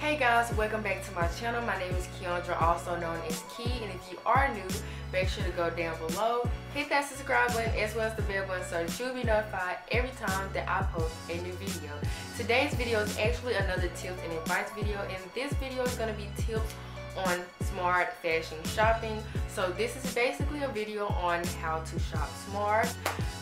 Hey guys, welcome back to my channel. My name is Kiondra, also known as Key, and if you are new, make sure to go down below, hit that subscribe button as well as the bell button so that you'll be notified every time that I post a new video. Today's video is actually another tips and advice video, and this video is going to be tips on smart fashion shopping. So this is basically a video on how to shop smart.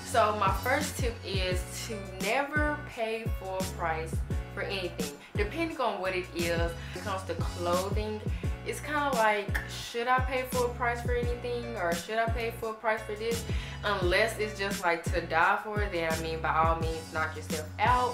So my first tip is to never pay full price for anything, depending on what it is. When it comes to clothing, it's kind of like, should I pay full price for anything, or should I pay full price for this? Unless it's just like to die for it, then I mean, by all means, knock yourself out.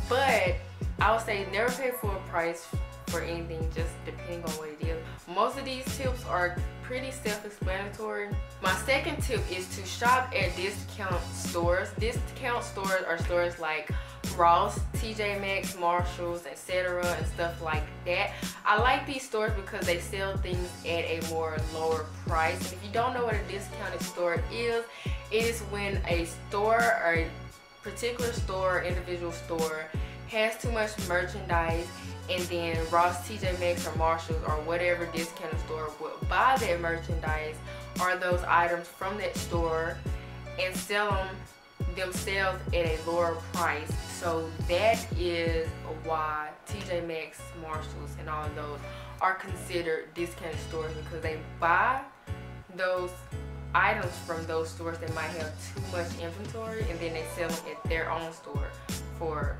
But I would say never pay full price for anything, just depending on what it is. Most of these tips are pretty self-explanatory. My second tip is to shop at discount stores. Discount stores are stores like Ross, TJ Maxx, Marshalls, etc. and stuff like that. I like these stores because they sell things at a more lower price. And if you don't know what a discounted store is, it is when a store or a particular store, individual store, has too much merchandise, and then Ross, TJ Maxx, or Marshalls, or whatever discounted store will buy that merchandise or those items from that store and sell them themselves at a lower price. So that is why TJ Maxx, Marshalls, and all of those are considered discounted stores, because they buy those items from those stores that might have too much inventory, and then they sell them at their own store for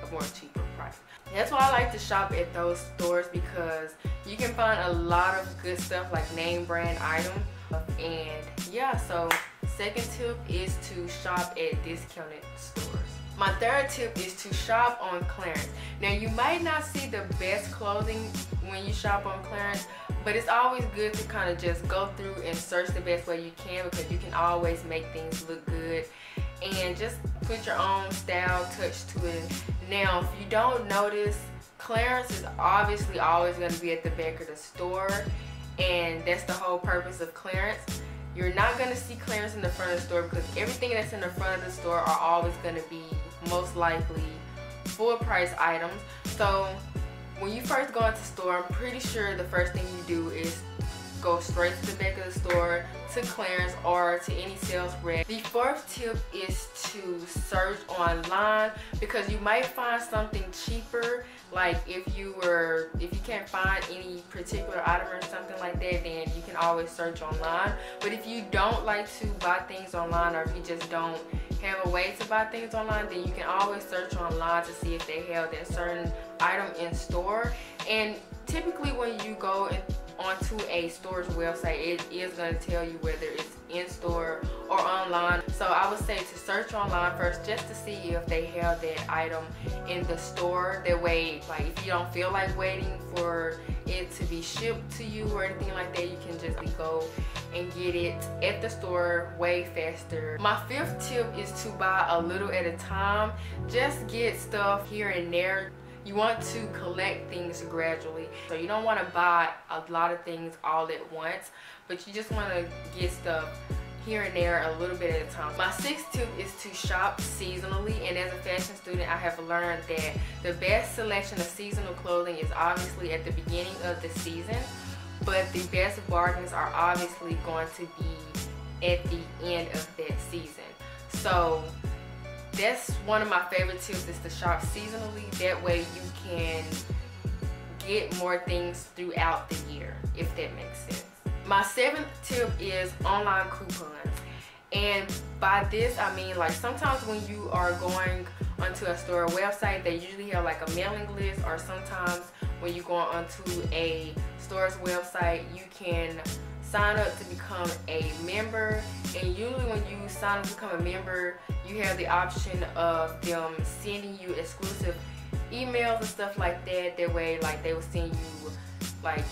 a more cheaper price. That's why I like to shop at those stores, because you can find a lot of good stuff like name brand items. And yeah, so second tip is to shop at discounted stores. My third tip is to shop on clearance. Now, you might not see the best clothing when you shop on clearance, but it's always good to kind of just go through and search the best way you can, because you can always make things look good and just put your own style touch to it. Now, if you don't notice, clearance is obviously always going to be at the back of the store, and that's the whole purpose of clearance. You're not going to see clearance in the front of the store, because everything that's in the front of the store are always going to be most likely full price items. So when you first go into the store, I'm pretty sure the first thing you do is go straight to the back of the store, to clearance, or to any sales rep. The fourth tip is to search online, because you might find something cheaper. Like if you can't find any particular item or something like that, then you can always search online. But if you don't like to buy things online, or if you just don't have a way to buy things online, then you can always search online to see if they have that certain item in store. And typically when you go onto a store's website, it is going to tell you whether it's in store or online. So I would say to search online first, just to see if they have that item in the store. That way, like, if you don't feel like waiting for it to be shipped to you or anything like that, you can just go and get it at the store way faster. My fifth tip is to buy a little at a time. Just get stuff here and there. You want to collect things gradually. So you don't want to buy a lot of things all at once, but you just want to get stuff here and there a little bit at a time. My sixth tip is to shop seasonally, and as a fashion student, I have learned that the best selection of seasonal clothing is obviously at the beginning of the season, but the best bargains are obviously going to be at the end of that season. So that's one of my favorite tips, is to shop seasonally. That way you can get more things throughout the year, if that makes sense. My seventh tip is online coupons. And by this I mean, like, sometimes when you are going onto a store website, they usually have like a mailing list, or sometimes when you go onto a store's website, you can sign up to become a member. And usually when you sign up to become a member, you have the option of them sending you exclusive emails and stuff like that. That way, like, they will send you like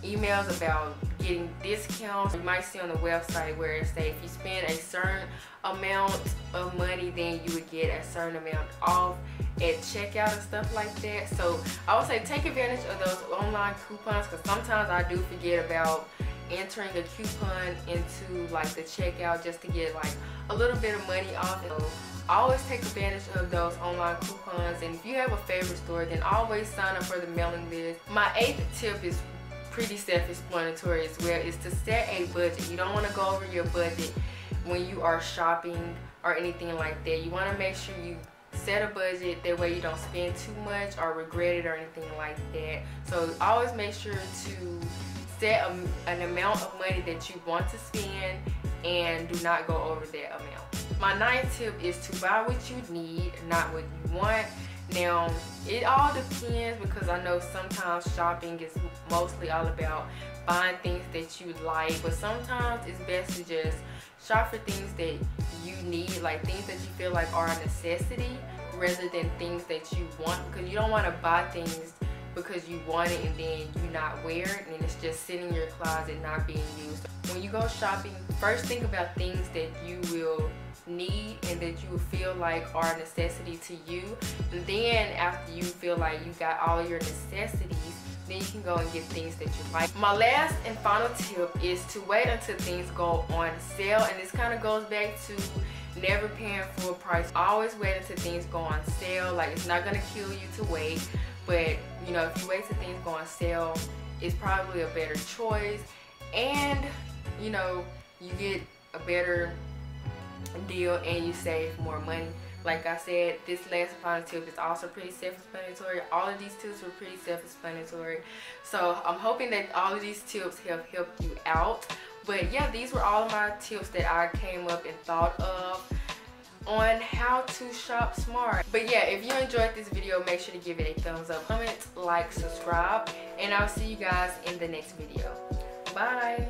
emails about getting discounts. You might see on the website where it say if you spend a certain amount of money, then you would get a certain amount off at checkout and stuff like that. So I would say take advantage of those online coupons, because sometimes I do forget about entering a coupon into like the checkout just to get like a little bit of money off. So always take advantage of those online coupons. And if you have a favorite store, then always sign up for the mailing list. My 8th tip is pretty self-explanatory as well, is to set a budget. You don't want to go over your budget when you are shopping or anything like that. You want to make sure you set a budget, that way you don't spend too much or regret it or anything like that. So always make sure to set an amount of money that you want to spend and do not go over that amount. My 9th tip is to buy what you need, not what you want. Now, it all depends, because I know sometimes shopping is mostly all about buying things that you like, but sometimes it's best to just shop for things that you need, like things that you feel like are a necessity rather than things that you want, because you don't want to buy things because you want it and then you not wear it and it's just sitting in your closet not being used. When you go shopping, first think about things that you will need and that you feel like are a necessity to you, and then after you feel like you got all your necessities, then you can go and get things that you like. My last and final tip is to wait until things go on sale, and this kind of goes back to never paying full price. Always wait until things go on sale. Like, it's not gonna kill you to wait, but you know, if you wait till things go on sale, it's probably a better choice, and you know, you get a better deal and you save more money. Like I said, this last and final tip is also pretty self-explanatory. All of these tips were pretty self-explanatory, so I'm hoping that all of these tips have helped you out. But yeah, these were all of my tips that I came up and thought of on how to shop smart. But yeah, if you enjoyed this video, make sure to give it a thumbs up, comment, like, subscribe, and I'll see you guys in the next video. Bye.